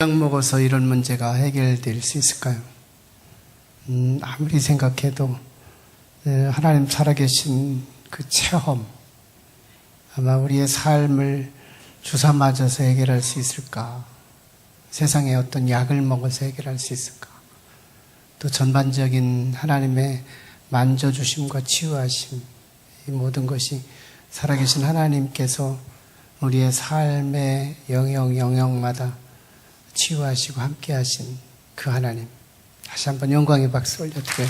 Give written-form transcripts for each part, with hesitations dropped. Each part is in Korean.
약 먹어서 이런 문제가 해결될 수 있을까요? 아무리 생각해도 하나님 살아계신 그 체험, 아마 우리의 삶을 주사 맞아서 해결할 수 있을까? 세상에 어떤 약을 먹어서 해결할 수 있을까? 또 전반적인 하나님의 만져주심과 치유하심, 이 모든 것이 살아계신 하나님께서 우리의 삶의 영역마다 치유하시고 함께 하신 그 하나님, 다시 한번 영광의 박수 올려드려요.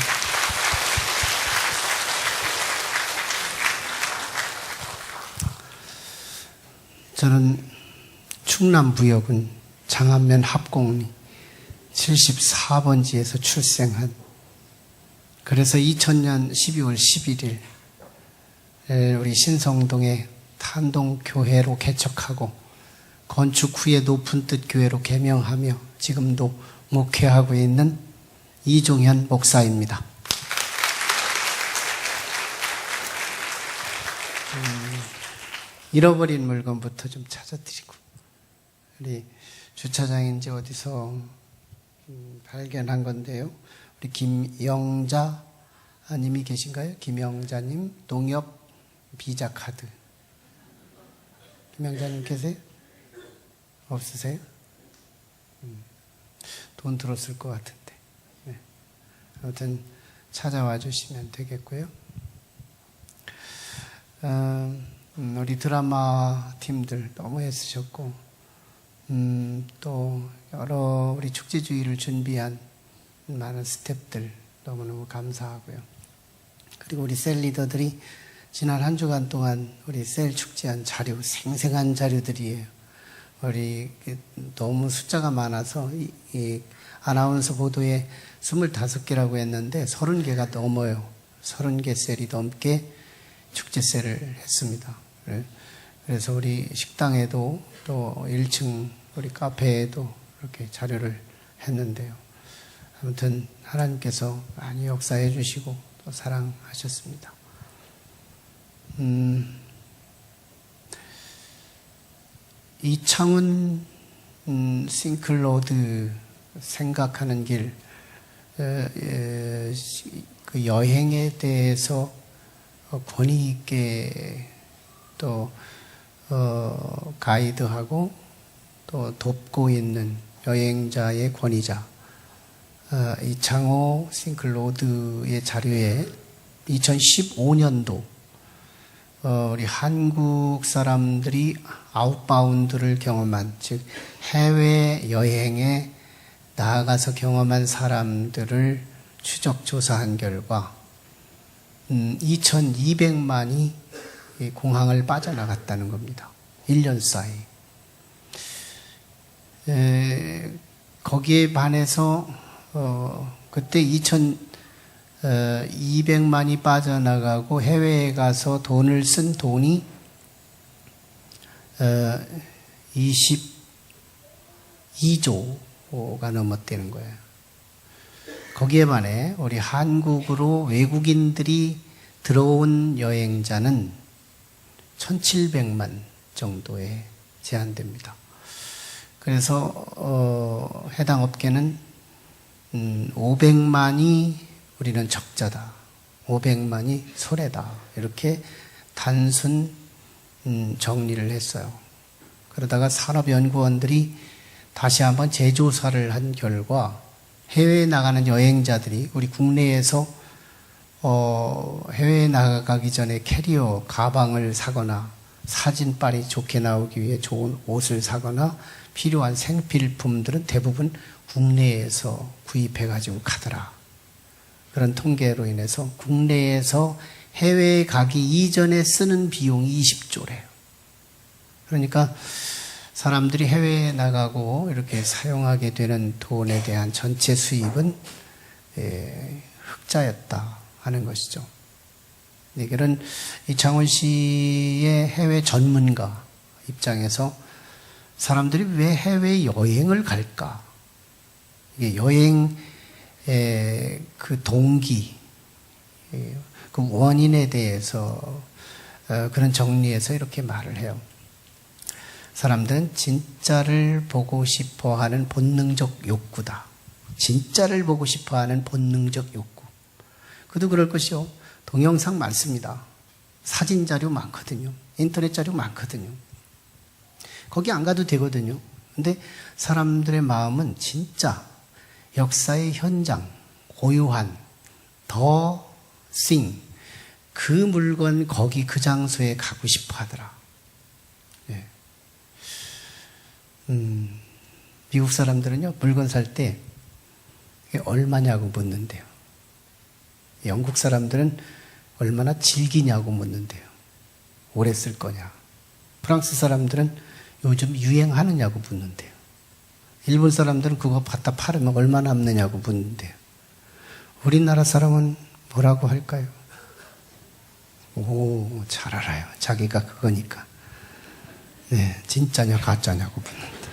저는 충남 부여군 장안면 합공리 74번지에서 출생한, 그래서 2000년 12월 11일 우리 신성동에 탄동교회로 개척하고 건축 후에 높은 뜻 교회로 개명하며 지금도 목회하고 있는 이종현 목사입니다. 잃어버린 물건부터 좀 찾아드리고, 우리 주차장인지 어디서 발견한 건데요. 우리 김영자 님이 계신가요? 김영자님 농협 비자 카드. 김영자님 계세요? 없으세요? 돈 들었을 것 같은데. 네. 아무튼 찾아와 주시면 되겠고요. 우리 드라마 팀들 너무 애쓰셨고, 또 여러 우리 축제주의를 준비한 많은 스태프들 너무너무 감사하고요. 그리고 우리 셀 리더들이 지난 한 주간 동안 우리 셀 축제한 자료, 생생한 자료들이에요. 우리 너무 숫자가 많아서 이 아나운서 보도에 25개라고 했는데 30개가 넘어요. 30개 셀이 넘게 축제 셀을 했습니다. 그래서 우리 식당에도 또 1층 우리 카페에도 이렇게 자료를 했는데요. 아무튼 하나님께서 많이 역사해 주시고 또 사랑하셨습니다. 이창훈 싱클로드 생각하는 길, 그 여행에 대해서 권위 있게 또 가이드하고 또 돕고 있는 여행자의 권위자 이창호 싱클로드의 자료에 2015년도 우리 한국 사람들이 아웃바운드를 경험한, 즉 해외 여행에 나아가서 경험한 사람들을 추적 조사한 결과 2200만이 공항을 빠져나갔다는 겁니다. 1년 사이. 거기에 반해서 그때 2200만이 빠져나가고 해외에 가서 돈을 쓴 돈이 22조가 넘었다는 거예요. 거기에 반해 우리 한국으로 외국인들이 들어온 여행자는 1700만 정도에 제한됩니다. 그래서 해당 업계는 500만이 우리는 적자다, 500만이 손해다, 이렇게 단순 정리를 했어요. 그러다가 산업연구원들이 다시 한번 재조사를 한 결과 해외에 나가는 여행자들이 우리 국내에서 해외에 나가기 전에 캐리어 가방을 사거나 사진빨이 좋게 나오기 위해 좋은 옷을 사거나 필요한 생필품들은 대부분 국내에서 구입해가지고 가더라. 그런 통계로 인해서 국내에서 해외에 가기 이전에 쓰는 비용이 20조래요. 그러니까 사람들이 해외에 나가고 이렇게 사용하게 되는 돈에 대한 전체 수입은 흑자였다 하는 것이죠. 이런 이창훈 씨의 해외 전문가 입장에서 사람들이 왜 해외 여행을 갈까? 이게 여행의 그 동기, 그 원인에 대해서 그런 정리에서 이렇게 말을 해요. 사람들은 진짜를 보고 싶어 하는 본능적 욕구다. 진짜를 보고 싶어 하는 본능적 욕구. 그도 그럴 것이요. 동영상 많습니다. 사진 자료 많거든요. 인터넷 자료 많거든요. 거기 안 가도 되거든요. 근데 사람들의 마음은 진짜 역사의 현장, 고유한, 더 thing, 그 물건 거기 그 장소에 가고 싶어 하더라. 네. 미국 사람들은요, 물건 살 때 얼마냐고 묻는데요. 영국 사람들은 얼마나 질기냐고 묻는데요. 오래 쓸 거냐. 프랑스 사람들은 요즘 유행하느냐고 묻는데요. 일본 사람들은 그거 갖다 팔으면 얼마 남느냐고 묻는데요. 우리나라 사람은 뭐라고 할까요? 오, 잘 알아요. 자기가 그거니까. 네, 진짜냐 가짜냐고 묻는다.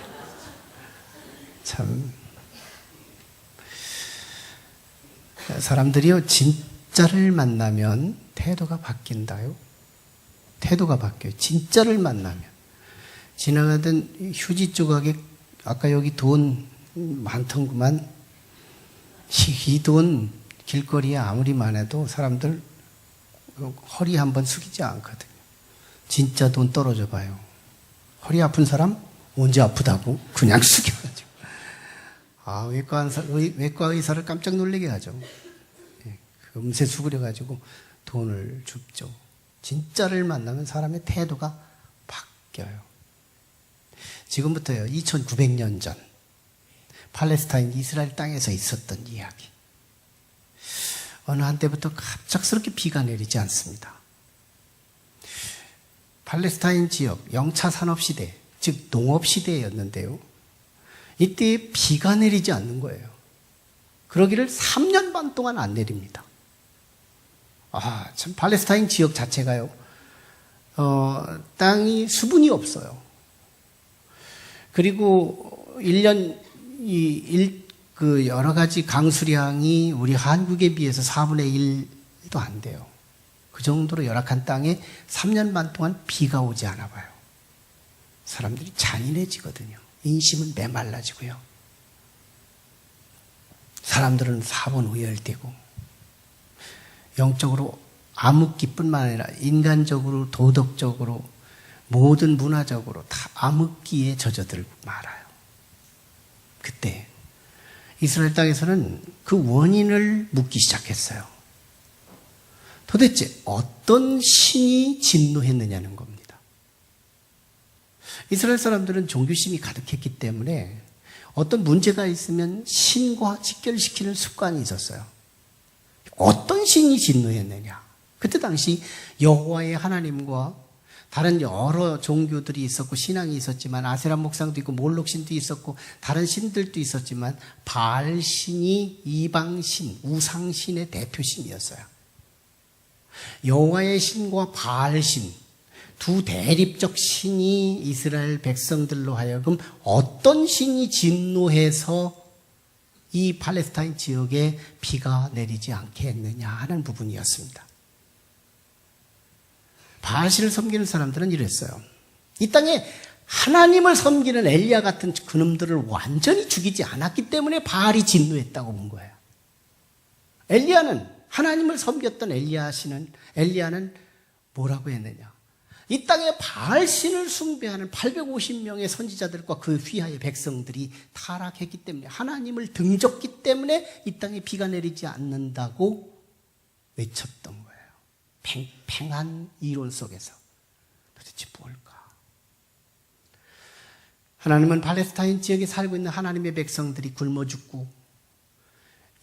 참, 사람들이요, 진짜를 만나면 태도가 바뀐다요. 태도가 바뀌어요. 진짜를 만나면. 지나가던 휴지 조각에 아까 여기 돈 많던구만. 이 돈 길거리에 아무리 많아도 사람들 허리 한번 숙이지 않거든요. 진짜 돈 떨어져 봐요. 허리 아픈 사람 언제 아프다고 그냥 숙여가지고. 아, 외과 의사를 깜짝 놀라게 하죠. 금세 수그려가지고 돈을 줍죠. 진짜를 만나면 사람의 태도가 바뀌어요. 지금부터요, 2900년 전 팔레스타인 이스라엘 땅에서 있었던 이야기. 어느 한때부터 갑작스럽게 비가 내리지 않습니다. 팔레스타인 지역 영차 산업시대, 즉 농업시대였는데요. 이때 비가 내리지 않는 거예요. 그러기를 3년 반 동안 안 내립니다. 아, 참 팔레스타인 지역 자체가요, 땅이 수분이 없어요. 그리고 1년 그 여러 가지 강수량이 우리 한국에 비해서 4분의 1도 안 돼요. 그 정도로 열악한 땅에 3년 반 동안 비가 오지 않아 봐요. 사람들이 잔인해지거든요. 인심은 메말라지고요. 사람들은 사본오열되고 영적으로 암흑기뿐만 아니라 인간적으로, 도덕적으로, 모든 문화적으로 다 암흑기에 젖어들고 말아요. 그때 이스라엘 땅에서는 그 원인을 묻기 시작했어요. 도대체 어떤 신이 진노했느냐는 겁니다. 이스라엘 사람들은 종교심이 가득했기 때문에 어떤 문제가 있으면 신과 직결시키는 습관이 있었어요. 어떤 신이 진노했느냐? 그때 당시 여호와의 하나님과 다른 여러 종교들이 있었고 신앙이 있었지만 아세라 목상도 있고 몰록신도 있었고 다른 신들도 있었지만 바알신이 이방신, 우상신의 대표신이었어요. 여호와의 신과 바알신, 두 대립적 신이 이스라엘 백성들로 하여금 어떤 신이 진노해서 이 팔레스타인 지역에 비가 내리지 않게 했느냐 하는 부분이었습니다. 바알신을 섬기는 사람들은 이랬어요. 이 땅에 하나님을 섬기는 엘리야 같은 그놈들을 완전히 죽이지 않았기 때문에 바알이 진노했다고 본 거예요. 엘리야는 하나님을 섬겼던 엘리야는 뭐라고 했느냐? 이 땅에 바알신을 숭배하는 850명의 선지자들과 그 휘하의 백성들이 타락했기 때문에 하나님을 등졌기 때문에 이 땅에 비가 내리지 않는다고 외쳤던 거예요. 팽팽한 이론 속에서 도대체 뭘까? 하나님은 팔레스타인 지역에 살고 있는 하나님의 백성들이 굶어 죽고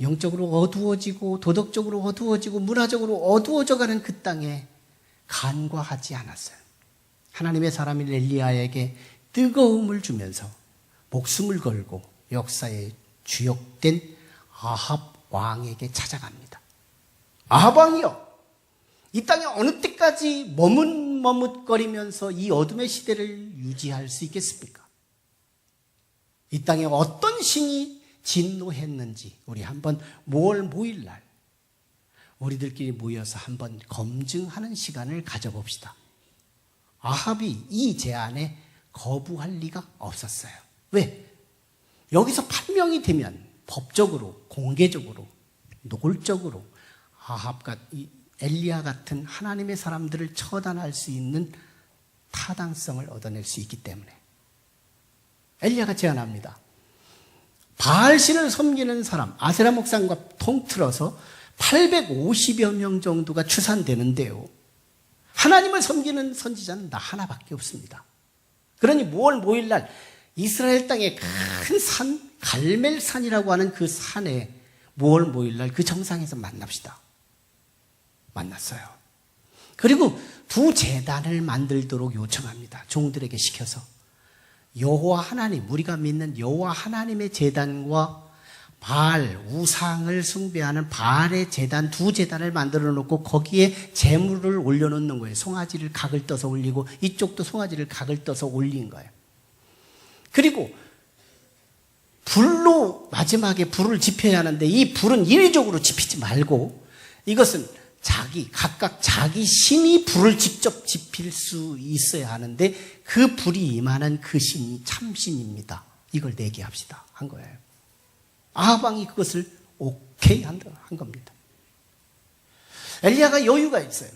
영적으로 어두워지고 도덕적으로 어두워지고 문화적으로 어두워져가는 그 땅에 간과하지 않았어요. 하나님의 사람인 엘리야에게 뜨거움을 주면서 목숨을 걸고 역사에 주역된 아합 왕에게 찾아갑니다. 아합 왕이여, 이 땅에 어느 때까지 머뭇머뭇거리면서 이 어둠의 시대를 유지할 수 있겠습니까? 이 땅에 어떤 신이 진노했는지 우리 한번 5월 5일날 우리들끼리 모여서 한번 검증하는 시간을 가져봅시다. 아합이 이 제안에 거부할 리가 없었어요. 왜? 여기서 판명이 되면 법적으로, 공개적으로, 노골적으로 아합과 엘리야 같은 하나님의 사람들을 처단할 수 있는 타당성을 얻어낼 수 있기 때문에 엘리야가 제안합니다. 바알신을 섬기는 사람, 아세라 목상과 통틀어서 850여 명 정도가 추산되는데요. 하나님을 섬기는 선지자는 나 하나밖에 없습니다. 그러니 5월 5일 날 이스라엘 땅의 큰 산, 갈멜산이라고 하는 그 산에 5월 5일 날 그 정상에서 만납시다. 만났어요. 그리고 두 제단을 만들도록 요청합니다. 종들에게 시켜서. 여호와 하나님, 우리가 믿는 여호와 하나님의 제단과 바알, 우상을 숭배하는 바알의 제단, 두 제단을 만들어 놓고 거기에 제물을 올려놓는 거예요. 송아지를 각을 떠서 올리고 이쪽도 송아지를 각을 떠서 올린 거예요. 그리고 불로 마지막에 불을 지펴야 하는데 이 불은 인위적으로 지피지 말고 이것은 각각 자기 신이 불을 직접 지필 수 있어야 하는데 그 불이 임하는 그 신이 참신입니다. 이걸 내게 합시다. 한 거예요. 아합왕이 그것을 오케이 한 겁니다. 엘리야가 여유가 있어요.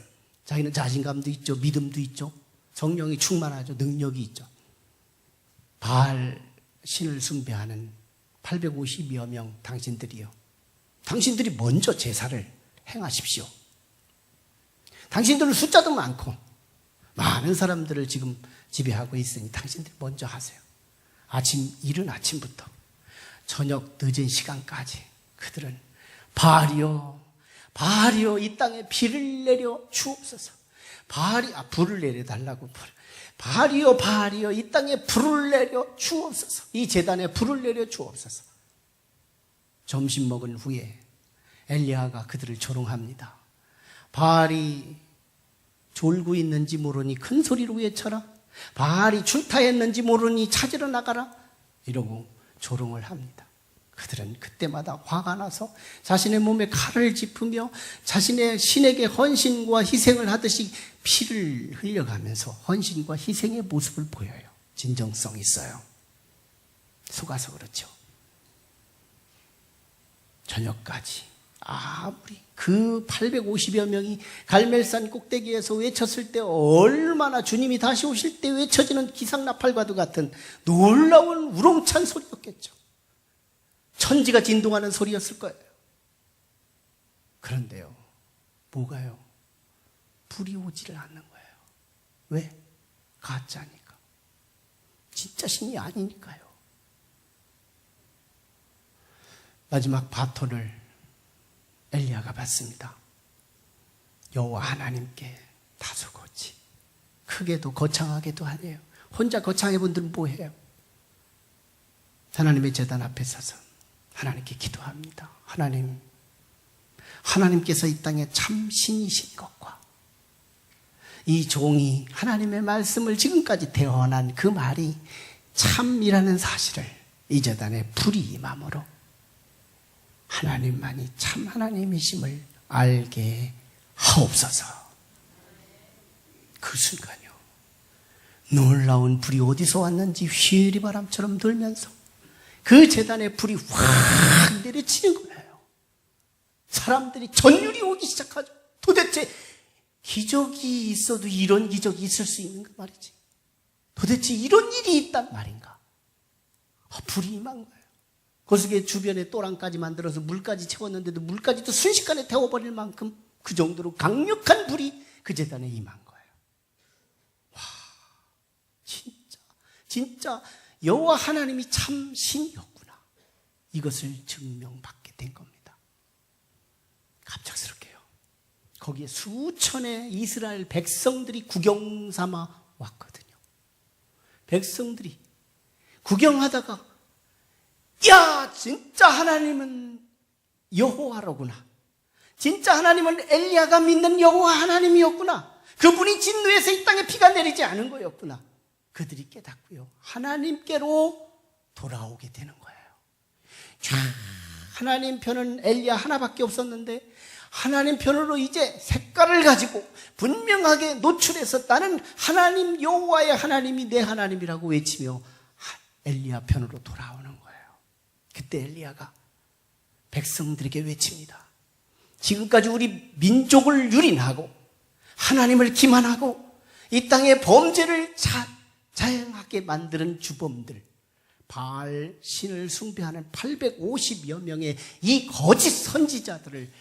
자기는 자신감도 있죠. 믿음도 있죠. 성령이 충만하죠. 능력이 있죠. 바알 신을 숭배하는 850여 명 당신들이요. 당신들이 먼저 제사를 행하십시오. 당신들은 숫자도 많고 많은 사람들을 지금 지배하고 있으니 당신들이 먼저 하세요. 이른 아침부터 저녁 늦은 시간까지 그들은 바알이여 이 땅에 비를 내려 주옵소서. 불을 내려달라고. 바알이여 이 땅에 불을 내려 주옵소서. 이 제단에 불을 내려 주옵소서. 점심 먹은 후에 엘리야가 그들을 조롱합니다. 바알이 졸고 있는지 모르니 큰 소리로 외쳐라. 바알이 출타했는지 모르니 찾으러 나가라. 이러고 조롱을 합니다. 그들은 그때마다 화가 나서 자신의 몸에 칼을 짚으며 자신의 신에게 헌신과 희생을 하듯이 피를 흘려가면서 헌신과 희생의 모습을 보여요. 진정성 있어요. 속아서 그렇죠. 저녁까지 아무리 그 850여 명이 갈멜산 꼭대기에서 외쳤을 때 얼마나 주님이 다시 오실 때 외쳐지는 기상나팔과도 같은 놀라운 우렁찬 소리였겠죠. 천지가 진동하는 소리였을 거예요. 그런데요, 뭐가요? 불이 오지를 않는 거예요. 왜? 가짜니까. 진짜 신이 아니니까요. 마지막 바톤을 엘리야가 받습니다. 여호와 하나님께 다소곳이 크게도 거창하게도 하네요. 혼자 거창해 분들은 뭐해요? 하나님의 제단 앞에 서서 하나님께 기도합니다. 하나님께서 이 땅에 참 신이신 것과 이 종이 하나님의 말씀을 지금까지 대언한 그 말이 참이라는 사실을 이 제단에 불이 임함으로 하나님만이 참 하나님이심을 알게 하옵소서. 그 순간요, 놀라운 불이 어디서 왔는지 휘리바람처럼 돌면서 그 제단에 불이 확 내려치는 거예요. 사람들이 전율이 오기 시작하죠. 도대체 기적이 있어도 이런 기적이 있을 수 있는 그 말이지. 도대체 이런 일이 있단 말인가? 불이 임한 거예요. 거기에 주변에 또랑까지 만들어서 물까지 채웠는데도 물까지도 순식간에 태워버릴 만큼 그 정도로 강력한 불이 그 제단에 임한 거예요. 와, 진짜 여호와 하나님이 참 신이었구나. 이것을 증명받게 된 겁니다. 갑작스럽게요. 거기에 수천의 이스라엘 백성들이 구경 삼아 왔거든요. 백성들이 구경하다가 야, 진짜 하나님은 여호와로구나. 진짜 하나님은 엘리야가 믿는 여호와 하나님이었구나. 그분이 진노에서 이 땅에 비가 내리지 않은 거였구나. 그들이 깨닫고요, 하나님께로 돌아오게 되는 거예요. 하나님 편은 엘리야 하나밖에 없었는데 하나님 편으로 이제 색깔을 가지고 분명하게 노출해서 나는 하나님 여호와의 하나님이 내 하나님이라고 외치며 엘리야 편으로 돌아오는 거예요. 그때 엘리야가 백성들에게 외칩니다. 지금까지 우리 민족을 유린하고 하나님을 기만하고 이 땅의 범죄를 자행하게 만드는 주범들, 바알 신을 숭배하는 850여 명의 이 거짓 선지자들을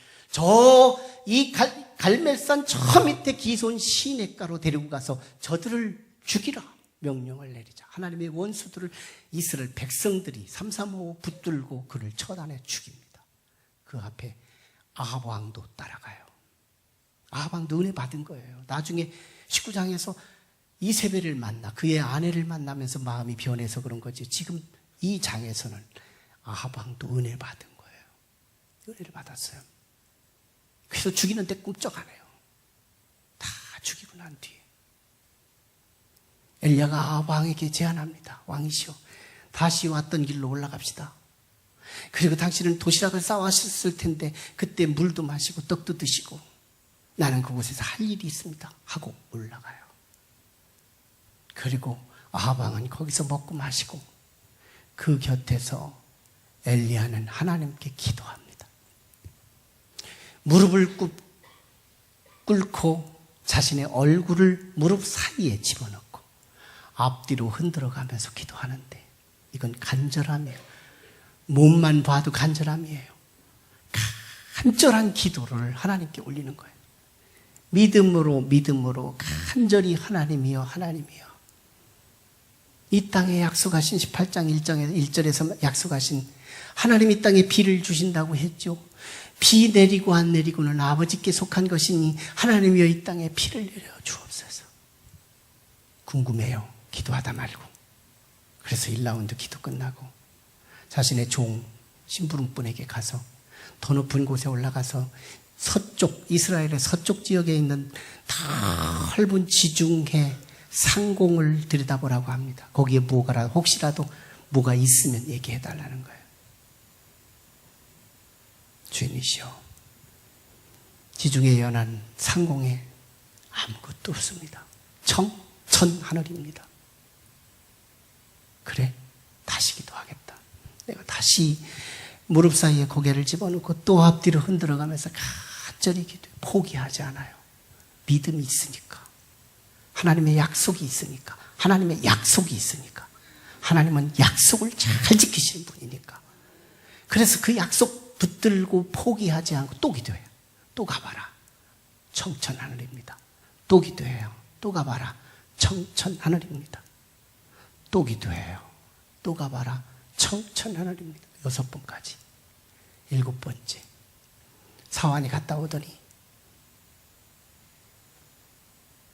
이 갈멜산 저 밑에 기손 시냇가로 데리고 가서 저들을 죽이라 명령을 내리자. 하나님의 원수들을 이스라엘 백성들이 335 붙들고 그를 처단해 죽입니다. 그 앞에 아합 왕도 따라가요. 아합 왕도 은혜 받은 거예요. 나중에 19장에서 이세벨을 만나 그의 아내를 만나면서 마음이 변해서 그런 거지. 지금 이 장에서는 아합 왕도 은혜 받은 거예요. 은혜를 받았어요. 그래서 죽이는데 꿈쩍 안 해요. 다 죽이고 난 뒤에 엘리야가 아합 왕에게 제안합니다. 왕이시여, 다시 왔던 길로 올라갑시다. 그리고 당신은 도시락을 싸왔을 텐데 그때 물도 마시고 떡도 드시고 나는 그곳에서 할 일이 있습니다 하고 올라가요. 그리고 아합 왕은 거기서 먹고 마시고 그 곁에서 엘리야는 하나님께 기도합니다. 무릎을 꿇고 자신의 얼굴을 무릎 사이에 집어넣고 앞뒤로 흔들어가면서 기도하는데 이건 간절함이에요. 몸만 봐도 간절함이에요. 간절한 기도를 하나님께 올리는 거예요. 믿음으로 간절히 하나님이여 하나님이여, 이 땅에 약속하신 18장 1절에서 약속하신 하나님 이 땅에 비를 주신다고 했죠. 비 내리고 안 내리고는 아버지께 속한 것이니 하나님이여 이 땅에 비를 내려 주옵소서. 궁금해요. 기도하다 말고. 그래서 1라운드 기도 끝나고 자신의 종 심부름꾼에게 가서 더 높은 곳에 올라가서 서쪽, 이스라엘의 서쪽 지역에 있는 넓은 지중해 상공을 들여다보라고 합니다. 거기에 혹시라도 뭐가 있으면 얘기해 달라는 거예요. 주인이시여, 지중해 연안 상공에 아무것도 없습니다. 청천 하늘입니다. 그래, 다시 기도하겠다. 내가 다시 무릎 사이에 고개를 집어넣고 또 앞뒤로 흔들어가면서 간절히 기도해. 포기하지 않아요. 믿음이 있으니까. 하나님의 약속이 있으니까. 하나님의 약속이 있으니까. 하나님은 약속을 잘 지키시는 분이니까. 그래서 그 약속 붙들고 포기하지 않고 또 기도해요. 또 가봐라. 청천 하늘입니다. 또 기도해요. 또 가봐라. 청천 하늘입니다. 또 기도해요. 또 가봐라. 청천 하늘입니다. 6번까지. 7번째. 사환이 갔다 오더니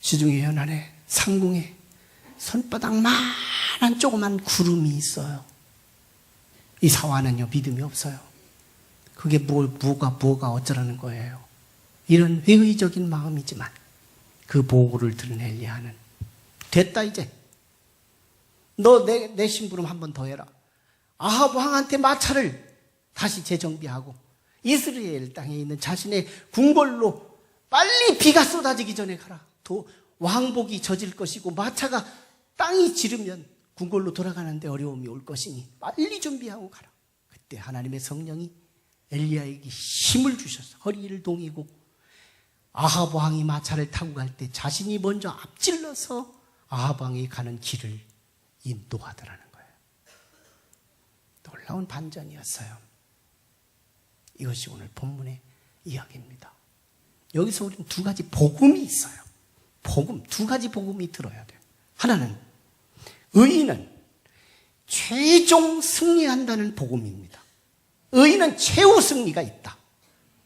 지중해 연안에 상공에 손바닥만한 조그만 구름이 있어요. 이 사환은요, 믿음이 없어요. 그게 뭐가 어쩌라는 거예요. 이런 회의적인 마음이지만 그 보고를 들은 엘리야는 됐다 이제. 너 내 심부름 한 번 더 해라. 아합 왕한테 마차를 다시 재정비하고 이스라엘 땅에 있는 자신의 궁궐로 빨리 비가 쏟아지기 전에 가라. 왕복이 젖을 것이고 마차가 땅이 지르면 궁궐로 돌아가는데 어려움이 올 것이니 빨리 준비하고 가라. 그때 하나님의 성령이 엘리야에게 힘을 주셔서 허리를 동이고 아합 왕이 마차를 타고 갈 때 자신이 먼저 앞질러서 아합 왕이 가는 길을 인도하더라는 거예요. 놀라운 반전이었어요. 이것이 오늘 본문의 이야기입니다. 여기서 우리는 두 가지 복음이 있어요. 두 가지 복음이 들어야 돼요. 하나는 의인은 최종 승리한다는 복음입니다. 의인은 최후 승리가 있다.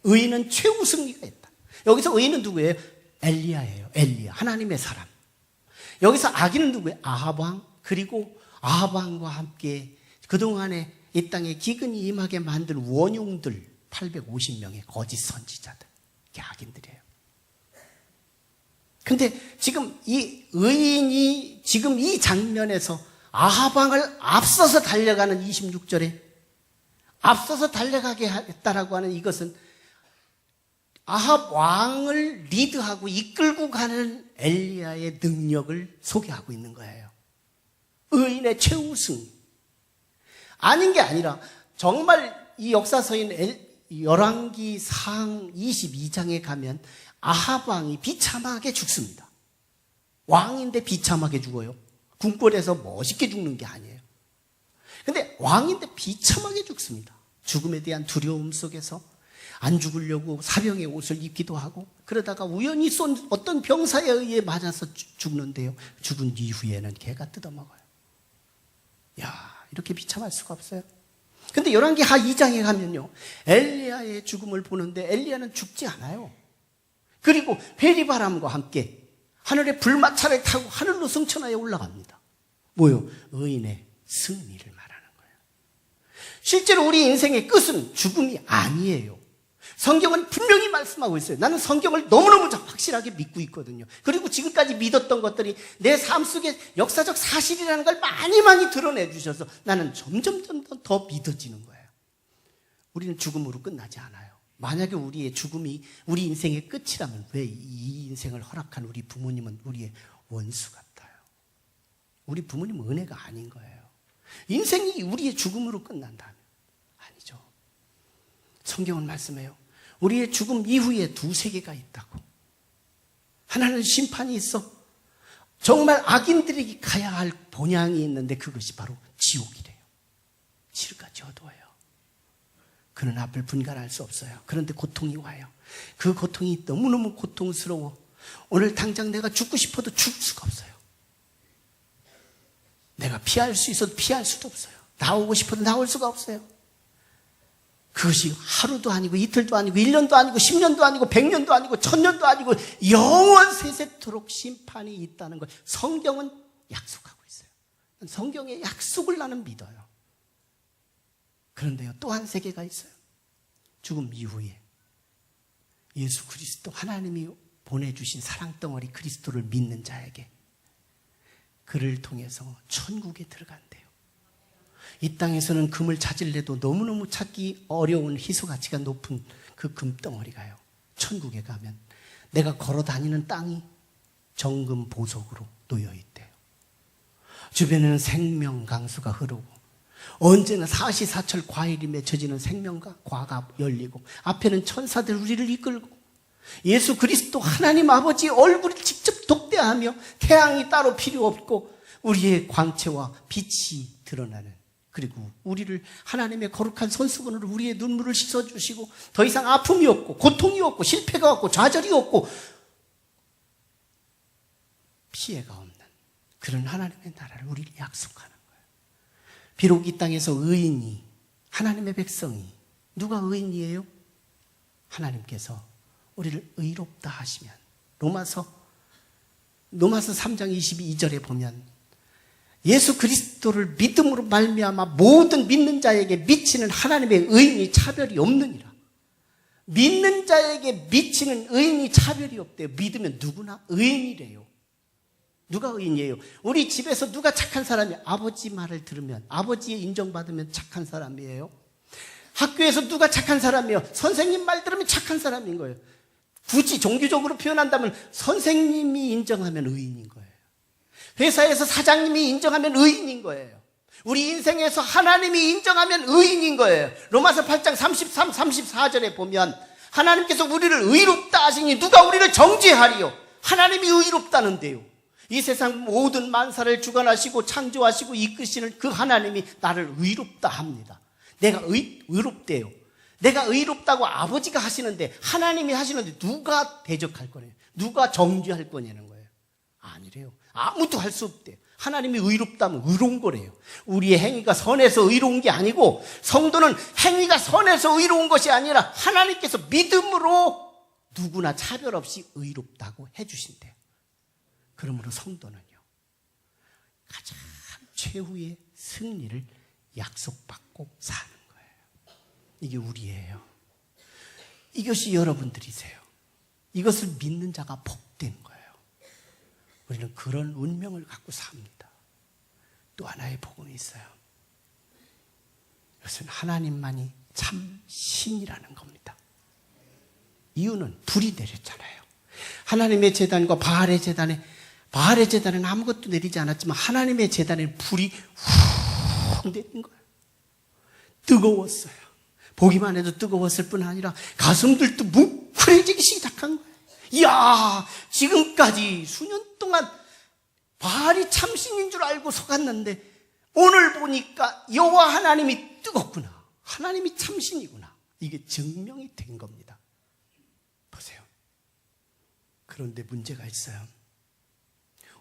의인은 최후 승리가 있다. 여기서 의인은 누구예요? 엘리야예요. 엘리야, 하나님의 사람. 여기서 악인은 누구예요? 아합 왕. 그리고 아합 왕과 함께 그동안에 이 땅에 기근이 임하게 만든 원흉들 850명의 거짓 선지자들. 이게 악인들이에요. 근데 지금 이 의인이 지금 이 장면에서 아합 왕을 앞서서 달려가는 26절에 앞서서 달려가게 했다라고 하는 이것은 아합 왕을 리드하고 이끌고 가는 엘리야의 능력을 소개하고 있는 거예요. 의인의 최우승. 아닌 게 아니라 정말 이 역사서인 열왕기상 22장에 가면 아합 왕이 비참하게 죽습니다. 왕인데 비참하게 죽어요. 궁궐에서 멋있게 죽는 게 아니에요. 근데 왕인데 비참하게 죽습니다. 죽음에 대한 두려움 속에서 안 죽으려고 사병의 옷을 입기도 하고, 그러다가 우연히 쏜 어떤 병사에 의해 맞아서 죽는데요. 죽은 이후에는 개가 뜯어먹어요. 야, 이렇게 비참할 수가 없어요. 근데 열왕기하 2장에 가면요, 엘리야의 죽음을 보는데 엘리야는 죽지 않아요. 그리고 회리바람과 함께 하늘의 불마차를 타고 하늘로 승천하여 올라갑니다. 뭐요? 의인의 승리를 말하는 거예요. 실제로 우리 인생의 끝은 죽음이 아니에요. 성경은 분명히 말씀하고 있어요. 나는 성경을 너무너무 확실하게 믿고 있거든요. 그리고 지금까지 믿었던 것들이 내 삶 속에 역사적 사실이라는 걸 많이 드러내 주셔서 나는 점점 더 믿어지는 거예요. 우리는 죽음으로 끝나지 않아요. 만약에 우리의 죽음이 우리 인생의 끝이라면 왜 이 인생을 허락한 우리 부모님은 우리의 원수 같아요? 우리 부모님은 은혜가 아닌 거예요. 인생이 우리의 죽음으로 끝난다면 아니죠. 성경은 말씀해요. 우리의 죽음 이후에 두 세계가 있다고. 하나는 심판이 있어. 정말 악인들이 가야 할 본향이 있는데 그것이 바로 지옥이래요. 지옥까지 어두워요. 그는 앞을 분간할 수 없어요. 그런데 고통이 와요. 그 고통이 너무너무 고통스러워. 오늘 당장 내가 죽고 싶어도 죽을 수가 없어요. 내가 피할 수 있어도 피할 수도 없어요. 나오고 싶어도 나올 수가 없어요. 그것이 하루도 아니고 이틀도 아니고 1년도 아니고 10년도 아니고 100년도 아니고 1000년도 아니고 영원 세세토록 심판이 있다는 걸 성경은 약속하고 있어요. 성경의 약속을 나는 믿어요. 그런데요, 또 한 세계가 있어요. 죽음 이후에 예수 그리스도, 하나님이 보내주신 사랑덩어리 그리스도를 믿는 자에게 그를 통해서 천국에 들어간대요. 이 땅에서는 금을 찾으려도 너무너무 찾기 어려운 희소가치가 높은 그 금덩어리가요, 천국에 가면 내가 걸어 다니는 땅이 정금 보석으로 놓여 있대요. 주변에는 생명 강수가 흐르고 언제나 사시사철 과일이 맺혀지는 생명과 과가 열리고 앞에는 천사들 우리를 이끌고 예수 그리스도 하나님 아버지의 얼굴을 직접 독대하며 태양이 따로 필요 없고 우리의 광채와 빛이 드러나는, 그리고 우리를 하나님의 거룩한 손수건으로 우리의 눈물을 씻어주시고 더 이상 아픔이 없고 고통이 없고 실패가 없고 좌절이 없고 피해가 없는 그런 하나님의 나라를 우리를 약속하는 거예요. 비록 이 땅에서 의인이, 하나님의 백성이, 누가 의인이에요? 하나님께서 우리를 의롭다 하시면 로마서 3장 22절에 보면 예수 그리스도를 믿음으로 말미암아 모든 믿는 자에게 미치는 하나님의 의인이 차별이 없느니라. 믿는 자에게 미치는 의인이 차별이 없대요. 믿으면 누구나 의인이래요. 누가 의인이에요? 우리 집에서 누가 착한 사람이 아버지 말을 들으면, 아버지의 인정받으면 착한 사람이에요. 학교에서 누가 착한 사람이에요? 선생님 말 들으면 착한 사람인 거예요. 굳이 종교적으로 표현한다면 선생님이 인정하면 의인인 거예요. 회사에서 사장님이 인정하면 의인인 거예요. 우리 인생에서 하나님이 인정하면 의인인 거예요. 로마서 8장 33, 34절에 보면 하나님께서 우리를 의롭다 하시니 누가 우리를 정죄하리요? 하나님이 의롭다는데요. 이 세상 모든 만사를 주관하시고 창조하시고 이끄시는 그 하나님이 나를 의롭다 합니다. 내가 의롭대요. 내가 의롭다고 아버지가 하시는데, 하나님이 하시는데 누가 대적할 거냐, 누가 정죄할 거냐는 거예요. 아니래요. 아무도 할 수 없대요. 하나님이 의롭다면 의로운 거래요. 우리의 행위가 선해서 의로운 게 아니고, 성도는 행위가 선해서 의로운 것이 아니라 하나님께서 믿음으로 누구나 차별 없이 의롭다고 해주신대요. 그러므로 성도는요, 가장 최후의 승리를 약속받고 사는 거예요. 이게 우리예요. 이것이 여러분들이세요. 이것을 믿는 자가 복된 거예요. 우리는 그런 운명을 갖고 삽니다. 또 하나의 복음이 있어요. 이것은 하나님만이 참 신이라는 겁니다. 이유는 불이 내렸잖아요. 하나님의 제단과 바알의 제단에는 아무것도 내리지 않았지만 하나님의 제단에 불이 훅 내린 거예요. 뜨거웠어요. 보기만 해도 뜨거웠을 뿐 아니라 가슴들도 뭉클해지기 시작한 거예요. 이야, 지금까지 수년 동안 바알이 참신인 줄 알고 속았는데 오늘 보니까 여호와 하나님이 뜨겁구나. 하나님이 참신이구나. 이게 증명이 된 겁니다. 보세요. 그런데 문제가 있어요.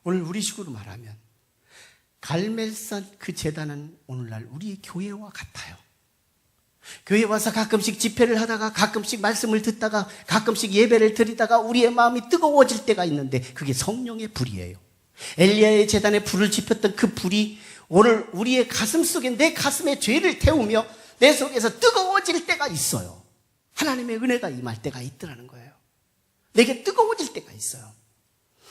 오늘 우리식으로 말하면 갈멜산 그 제단은 오늘날 우리 교회와 같아요. 교회 와서 가끔씩 집회를 하다가 가끔씩 말씀을 듣다가 가끔씩 예배를 드리다가 우리의 마음이 뜨거워질 때가 있는데 그게 성령의 불이에요. 엘리야의 제단에 불을 지폈던 그 불이 오늘 우리의 가슴 속에 내 가슴에 죄를 태우며 내 속에서 뜨거워질 때가 있어요. 하나님의 은혜가 임할 때가 있더라는 거예요. 내게 뜨거워질 때가 있어요.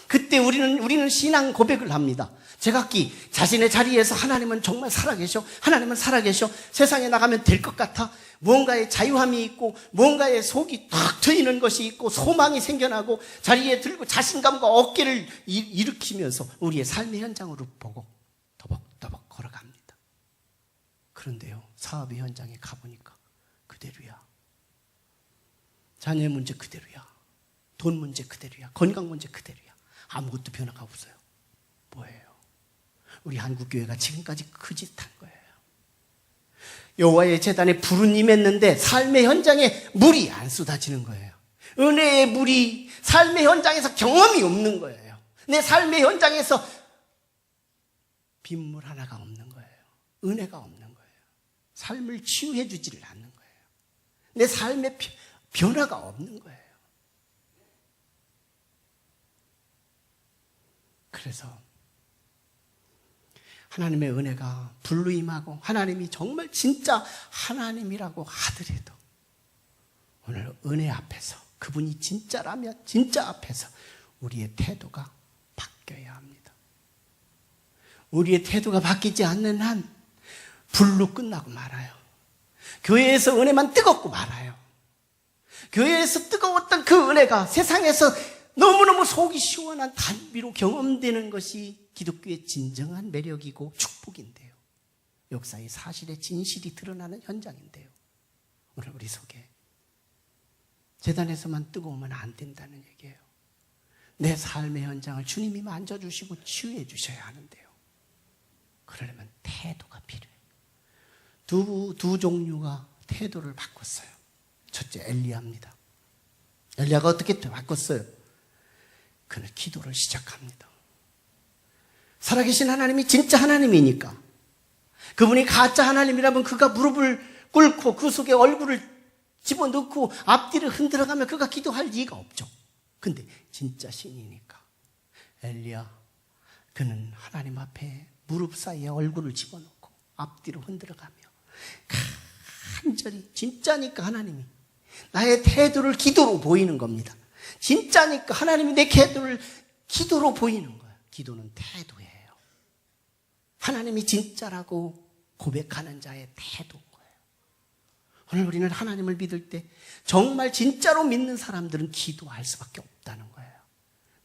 그때 우리는 신앙 고백을 합니다. 제각기 자신의 자리에서 하나님은 정말 살아계셔. 하나님은 살아계셔. 세상에 나가면 될 것 같아. 무언가의 자유함이 있고 무언가의 속이 탁 트이는 것이 있고 소망이 생겨나고 자리에 들고 자신감과 어깨를 일으키면서 우리의 삶의 현장으로 보고 더벅더벅 걸어갑니다. 그런데요, 사업의 현장에 가보니까 그대로야. 자녀의 문제 그대로야. 돈 문제 그대로야. 건강 문제 그대로야. 아무것도 변화가 없어요. 뭐예요? 우리 한국교회가 지금까지 그 짓 한 거예요. 여호와의 제단에 불은 임했는데 삶의 현장에 물이 안 쏟아지는 거예요. 은혜의 물이 삶의 현장에서 경험이 없는 거예요. 내 삶의 현장에서 빗물 하나가 없는 거예요. 은혜가 없는 거예요. 삶을 치유해 주지를 않는 거예요. 내 삶의 변화가 없는 거예요. 그래서 하나님의 은혜가 불로 임하고 하나님이 정말 진짜 하나님이라고 하더라도 오늘 은혜 앞에서 그분이 진짜라면 진짜 앞에서 우리의 태도가 바뀌어야 합니다. 우리의 태도가 바뀌지 않는 한 불로 끝나고 말아요. 교회에서 은혜만 뜨겁고 말아요. 교회에서 뜨거웠던 그 은혜가 세상에서 너무너무 속이 시원한 단비로 경험되는 것이 기독교의 진정한 매력이고 축복인데요. 역사의 사실의 진실이 드러나는 현장인데요. 오늘 우리 속에 제단에서만 뜨거우면 안 된다는 얘기예요. 내 삶의 현장을 주님이 만져주시고 치유해 주셔야 하는데요. 그러려면 태도가 필요해요. 두 종류가 태도를 바꿨어요. 첫째, 엘리야입니다. 엘리야가 어떻게 바꿨어요? 그는 기도를 시작합니다. 살아계신 하나님이 진짜 하나님이니까 그분이 가짜 하나님이라면 그가 무릎을 꿇고 그 속에 얼굴을 집어넣고 앞뒤를 흔들어가며 그가 기도할 리가 없죠. 근데 진짜 신이니까 엘리야, 그는 하나님 앞에 무릎 사이에 얼굴을 집어넣고 앞뒤로 흔들어가며 간절히, 진짜니까 하나님이 나의 태도를 기도로 보이는 겁니다. 진짜니까 하나님이 내 태도를 기도로 보이는 거예요. 기도는 태도예요. 하나님이 진짜라고 고백하는 자의 태도인 거예요. 오늘 우리는 하나님을 믿을 때 정말 진짜로 믿는 사람들은 기도할 수밖에 없다는 거예요.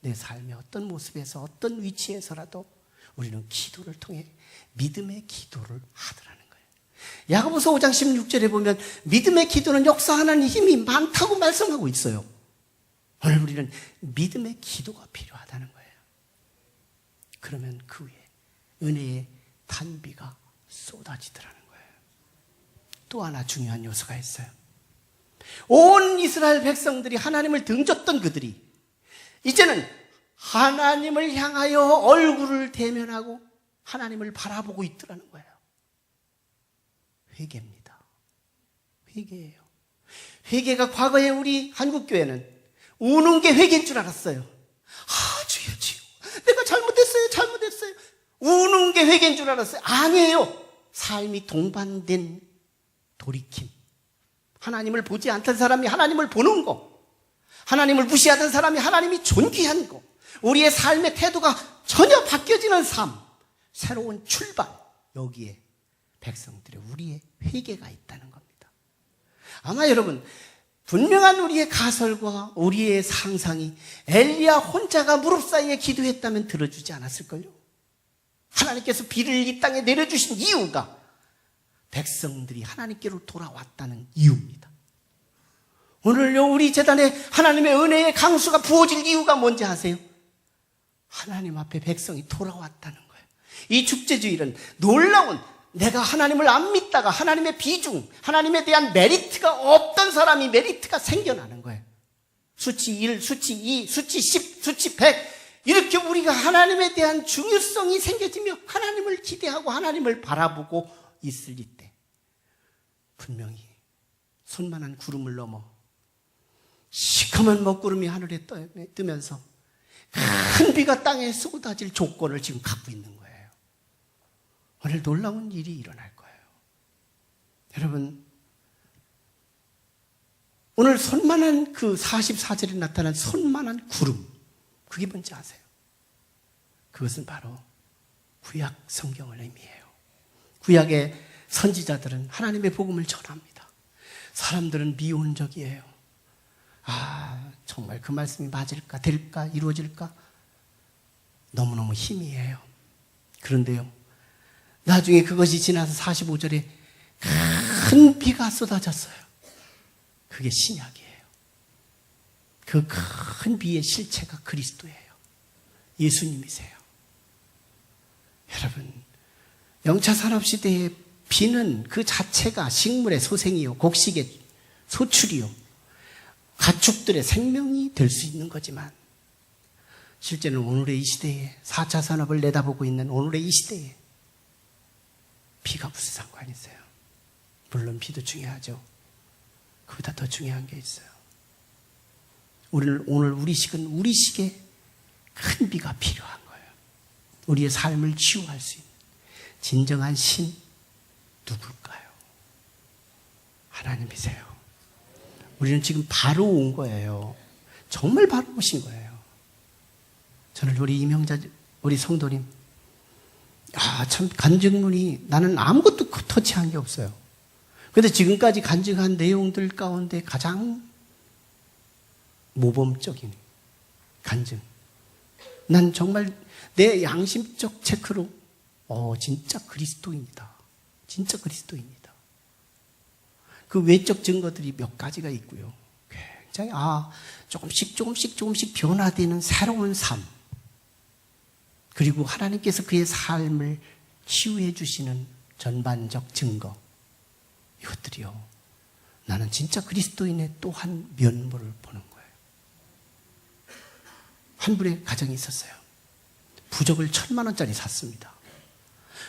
내 삶의 어떤 모습에서 어떤 위치에서라도 우리는 기도를 통해 믿음의 기도를 하더라는 거예요. 야고보서 5장 16절에 보면 믿음의 기도는 역사하는 힘이 많다고 말씀하고 있어요. 오늘 우리는 믿음의 기도가 필요하다는 거예요. 그러면 그 위에 은혜의 단비가 쏟아지더라는 거예요. 또 하나 중요한 요소가 있어요. 온 이스라엘 백성들이 하나님을 등졌던 그들이 이제는 하나님을 향하여 얼굴을 대면하고 하나님을 바라보고 있더라는 거예요. 회개입니다. 회개예요. 회개가 과거에 우리 한국교회는 우는 게 회개인 줄 알았어요. 주여, 내가 잘못했어요. 우는 게 회개인 줄 알았어요. 아니에요. 삶이 동반된 돌이킴. 하나님을 보지 않던 사람이 하나님을 보는 거. 하나님을 무시하던 사람이 하나님이 존귀한 거. 우리의 삶의 태도가 전혀 바뀌어지는 삶. 새로운 출발. 여기에 백성들의 우리의 회개가 있다는 겁니다. 아마 여러분 분명한 우리의 가설과 우리의 상상이 엘리야 혼자가 무릎 사이에 기도했다면 들어주지 않았을걸요. 하나님께서 비를 이 땅에 내려주신 이유가 백성들이 하나님께로 돌아왔다는 이유입니다. 오늘요 우리 제단에 하나님의 은혜의 강수가 부어질 이유가 뭔지 아세요? 하나님 앞에 백성이 돌아왔다는 거예요. 이 축제주일은 놀라운, 내가 하나님을 안 믿다가 하나님의 비중, 하나님에 대한 메리트가 없던 사람이 메리트가 생겨나는 거예요. 수치 1, 수치 2, 수치 10, 수치 100 이렇게 우리가 하나님에 대한 중요성이 생겨지며 하나님을 기대하고 하나님을 바라보고 있을 때 분명히 손만한 구름을 넘어 시커먼 먹구름이 하늘에 뜨면서 큰 비가 땅에 쏟아질 조건을 지금 갖고 있는 거예요. 오늘 놀라운 일이 일어날 거예요. 여러분, 오늘 손만한 그 44절에 나타난 손만한 구름, 그게 뭔지 아세요? 그것은 바로 구약 성경을 의미해요. 구약의 선지자들은 하나님의 복음을 전합니다. 사람들은 미온적이에요. 정말 그 말씀이 맞을까, 될까, 이루어질까? 너무너무 희미해요. 그런데요, 나중에 그것이 지나서 45절에 큰 비가 쏟아졌어요. 그게 신약이에요. 그 큰 비의 실체가 그리스도예요. 예수님이세요. 여러분, 영차 산업시대의 비는 그 자체가 식물의 소생이요, 곡식의 소출이요, 가축들의 생명이 될 수 있는 거지만 실제는 오늘의 이 시대에 4차 산업을 내다보고 있는 오늘의 이 시대에 비가 무슨 상관이 있어요? 물론 비도 중요하죠. 그보다 더 중요한 게 있어요. 오늘 우리 시기에 큰 비가 필요한 거예요. 우리의 삶을 치유할 수 있는 진정한 신 누굴까요? 하나님이세요. 우리는 지금 바로 온 거예요. 정말 바로 오신 거예요. 저는 우리 임영자, 우리 성도님, 참 간증문이 나는 아무것도 터치한 게 없어요. 그런데 지금까지 간증한 내용들 가운데 가장 모범적인 간증. 난 정말 내 양심적 체크로 진짜 그리스도입니다. 진짜 그리스도입니다. 그 외적 증거들이 몇 가지가 있고요. 굉장히 조금씩 변화되는 새로운 삶. 그리고 하나님께서 그의 삶을 치유해 주시는 전반적 증거. 이것들이요. 나는 진짜 그리스도인의 또 한 면모를 보는 거예요. 한 분의 가정이 있었어요. 부적을 1,000,000원짜리 샀습니다.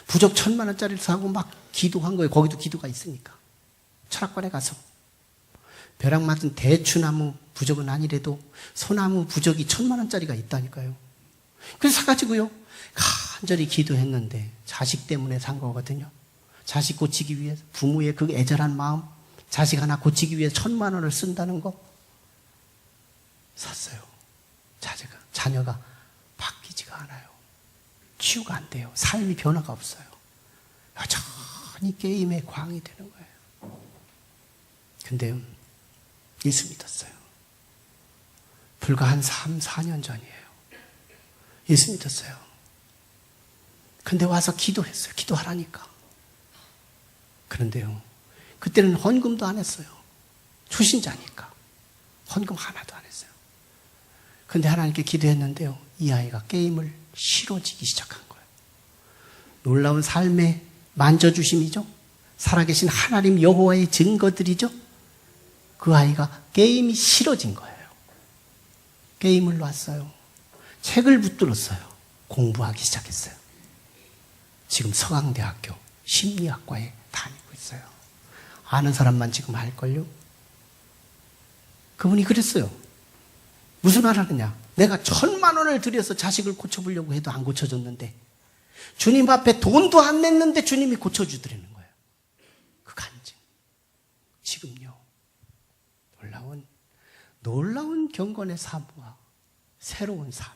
부적 1,000,000원짜리를 사고 막 기도한 거예요. 거기도 기도가 있으니까. 철학관에 가서 벼락 맞은 대추나무 부적은 아니래도 소나무 부적이 1,000,000원짜리가 있다니까요. 그래서 사가지고요, 간절히 기도했는데 자식 때문에 산 거거든요. 자식 고치기 위해 부모의 그 애절한 마음, 자식 하나 고치기 위해 1,000,000원을 쓴다는 거 샀어요. 자녀가 바뀌지가 않아요. 치유가 안 돼요. 삶이 변화가 없어요. 여전히 게임에 광이 되는 거예요. 근데 예수 믿었어요. 불과 한 3, 4년 전이에요. 예수 믿었어요. 근데 와서 기도했어요. 기도하라니까. 그런데요, 그때는 헌금도 안 했어요. 초신자니까. 헌금 하나도 안 했어요. 근데 하나님께 기도했는데요, 이 아이가 게임을 싫어지기 시작한 거예요. 놀라운 삶의 만져주심이죠. 살아계신 하나님 여호와의 증거들이죠. 그 아이가 게임이 싫어진 거예요. 게임을 놨어요. 책을 붙들었어요. 공부하기 시작했어요. 지금 서강대학교 심리학과에 다니고 있어요. 아는 사람만 지금 알걸요? 그분이 그랬어요. 무슨 말 하느냐? 내가 1,000,000원을 들여서 자식을 고쳐보려고 해도 안 고쳐줬는데, 주님 앞에 돈도 안 냈는데 주님이 고쳐주더라는 거예요. 그 간증. 지금요, 놀라운 경건의 삶과 새로운 삶,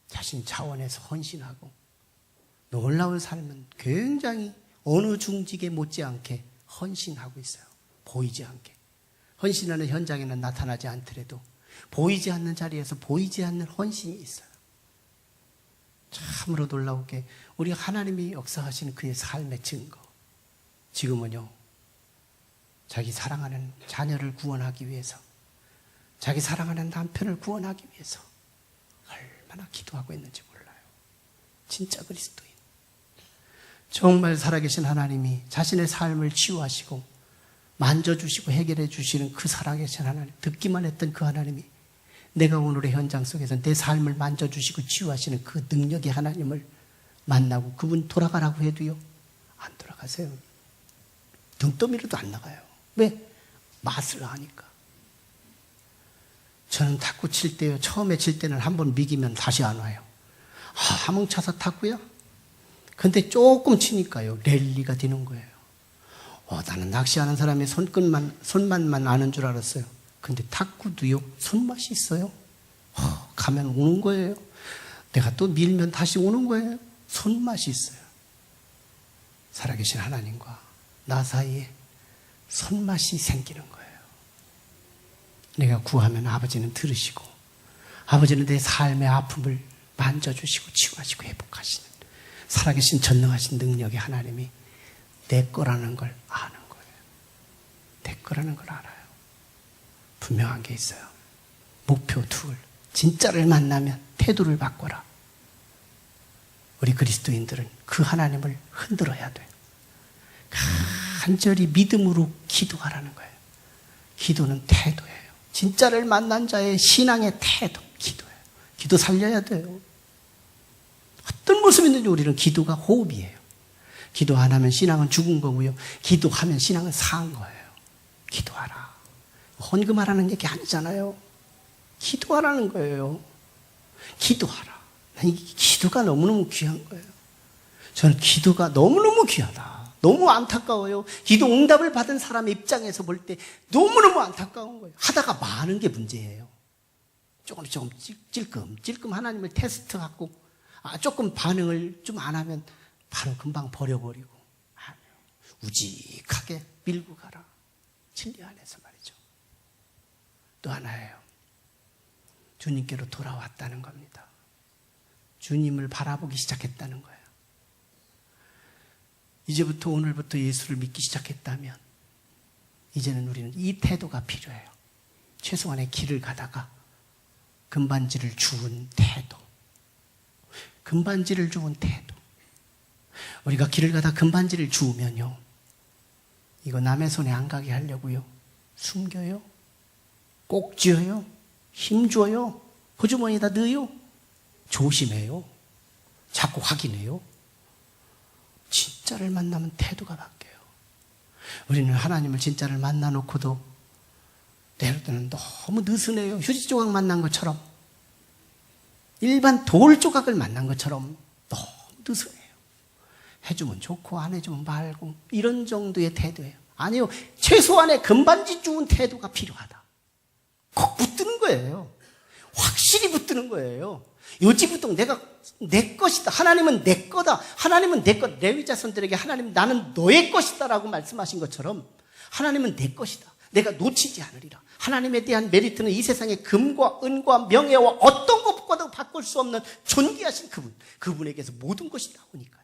자신 차원에서 헌신하고 놀라운 삶은 굉장히 어느 중직에 못지않게 헌신하고 있어요. 보이지 않게 헌신하는 현장에는 나타나지 않더라도 보이지 않는 자리에서 보이지 않는 헌신이 있어요. 참으로 놀라우게 우리 하나님이 역사하시는 그의 삶의 증거. 지금은요, 자기 사랑하는 자녀를 구원하기 위해서, 자기 사랑하는 남편을 구원하기 위해서 얼마나 기도하고 있는지 몰라요. 진짜 그리스도인. 정말 살아계신 하나님이 자신의 삶을 치유하시고 만져주시고 해결해 주시는 그 살아계신 하나님, 듣기만 했던 그 하나님이 내가 오늘의 현장 속에서 내 삶을 만져주시고 치유하시는 그 능력의 하나님을 만나고 그분 돌아가라고 해도요, 안 돌아가세요. 등떠미로도 안 나가요. 왜? 맛을 아니까. 저는 탁구 칠 때요, 처음에 칠 때는 한번 미기면 다시 안 와요. 한번 차서 탁구야? 근데 조금 치니까요, 랠리가 되는 거예요. 나는 낚시하는 사람이 손맛만 아는 줄 알았어요. 근데 탁구도요, 손맛이 있어요. 가면 오는 거예요. 내가 또 밀면 다시 오는 거예요. 손맛이 있어요. 살아계신 하나님과 나 사이에 손맛이 생기는 거예요. 내가 구하면 아버지는 들으시고, 아버지는 내 삶의 아픔을 만져주시고 치유하시고 회복하시는 살아계신 전능하신 능력의 하나님이 내 거라는 걸 아는 거예요. 내 거라는 걸 알아요. 분명한 게 있어요. 목표 둘. 진짜를 만나면 태도를 바꿔라. 우리 그리스도인들은 그 하나님을 흔들어야 돼요. 간절히 믿음으로 기도하라는 거예요. 기도는 태도예요. 진짜를 만난 자의 신앙의 태도, 기도예요. 기도 살려야 돼요. 어떤 모습이든지 우리는 기도가 호흡이에요. 기도 안 하면 신앙은 죽은 거고요. 기도하면 신앙은 산 거예요. 기도하라. 헌금하라는 얘기 아니잖아요. 기도하라는 거예요. 기도하라. 이 기도가 너무너무 귀한 거예요. 저는 기도가 너무너무 귀하다. 너무 안타까워요. 기도 응답을 받은 사람의 입장에서 볼 때 너무너무 안타까운 거예요. 하다가 많은 게 문제예요. 조금 찔끔 하나님을 테스트하고 조금 반응을 좀 안 하면 바로 금방 버려버리고 우직하게 밀고 가라. 진리 안에서 말이죠. 또 하나예요. 주님께로 돌아왔다는 겁니다. 주님을 바라보기 시작했다는 거예요. 이제부터 오늘부터 예수를 믿기 시작했다면 이제는 우리는 이 태도가 필요해요. 최소한의 길을 가다가 금반지를 주운 태도. 금반지를 주운 태도. 우리가 길을 가다 금반지를 주우면요, 이거 남의 손에 안 가게 하려고요, 숨겨요, 꼭 쥐어요, 힘줘요, 호주머니에다 넣어요, 조심해요, 자꾸 확인해요. 진짜를 만나면 태도가 바뀌어요. 우리는 하나님을 진짜를 만나놓고도 때로 때는 너무 느슨해요. 휴지 조각 만난 것처럼, 일반 돌 조각을 만난 것처럼 너무 느슨해요. 해주면 좋고 안 해주면 말고, 이런 정도의 태도예요. 아니요, 최소한의 금반지 주운 태도가 필요하다. 꼭 붙드는 거예요. 확실히 붙드는 거예요. 요지부동 내가 내 것이다. 하나님은 내 거다. 하나님은 내 것. 레위 자손들에게 하나님 나는 너의 것이다 라고 말씀하신 것처럼 하나님은 내 것이다. 내가 놓치지 않으리라. 하나님에 대한 메리트는 이 세상의 금과 은과 명예와 어떤 것과도 바꿀 수 없는 존귀하신 그분, 그분에게서 모든 것이 나오니까요.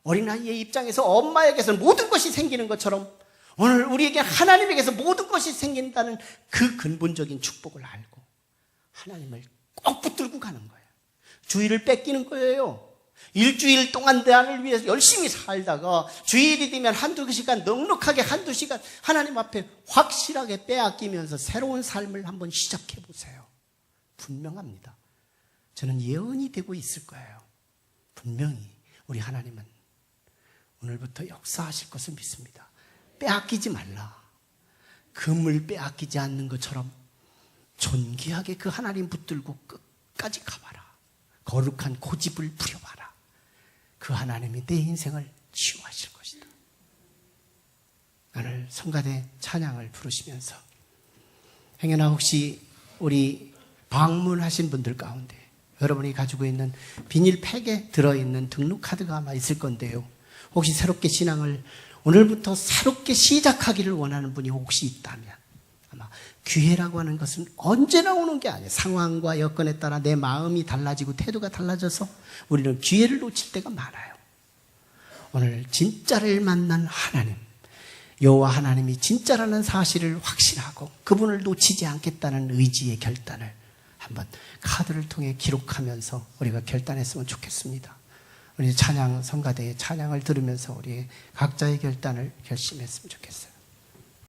어린아이의 입장에서 엄마에게서 모든 것이 생기는 것처럼 오늘 우리에게 하나님에게서 모든 것이 생긴다는 그 근본적인 축복을 알고 하나님을 꼭 붙들고 가는 거예요. 주일을 뺏기는 거예요. 일주일 동안 나를 위해서 열심히 살다가 주일이 되면 한두 시간 넉넉하게 한두 시간 하나님 앞에 확실하게 빼앗기면서 새로운 삶을 한번 시작해 보세요. 분명합니다. 저는 예언이 되고 있을 거예요. 분명히 우리 하나님은 오늘부터 역사하실 것을 믿습니다. 빼앗기지 말라. 금을 빼앗기지 않는 것처럼 존귀하게 그 하나님 붙들고 끝까지 가봐라. 거룩한 고집을 부려봐라. 그 하나님이 내 인생을 치유하실 것이다. 오늘 성가대 찬양을 부르시면서 행여나 혹시 우리 방문하신 분들 가운데 여러분이 가지고 있는 비닐팩에 들어있는 등록카드가 아마 있을 건데요, 혹시 새롭게 신앙을 오늘부터 새롭게 시작하기를 원하는 분이 혹시 있다면 기회라고 하는 것은 언제나 오는 게 아니에요. 상황과 여건에 따라 내 마음이 달라지고 태도가 달라져서 우리는 기회를 놓칠 때가 많아요. 오늘 진짜를 만난 하나님, 여호와 하나님이 진짜라는 사실을 확신하고 그분을 놓치지 않겠다는 의지의 결단을 한번 카드를 통해 기록하면서 우리가 결단했으면 좋겠습니다. 우리 찬양 성가대의 찬양을 들으면서 우리 각자의 결단을 결심했으면 좋겠어요.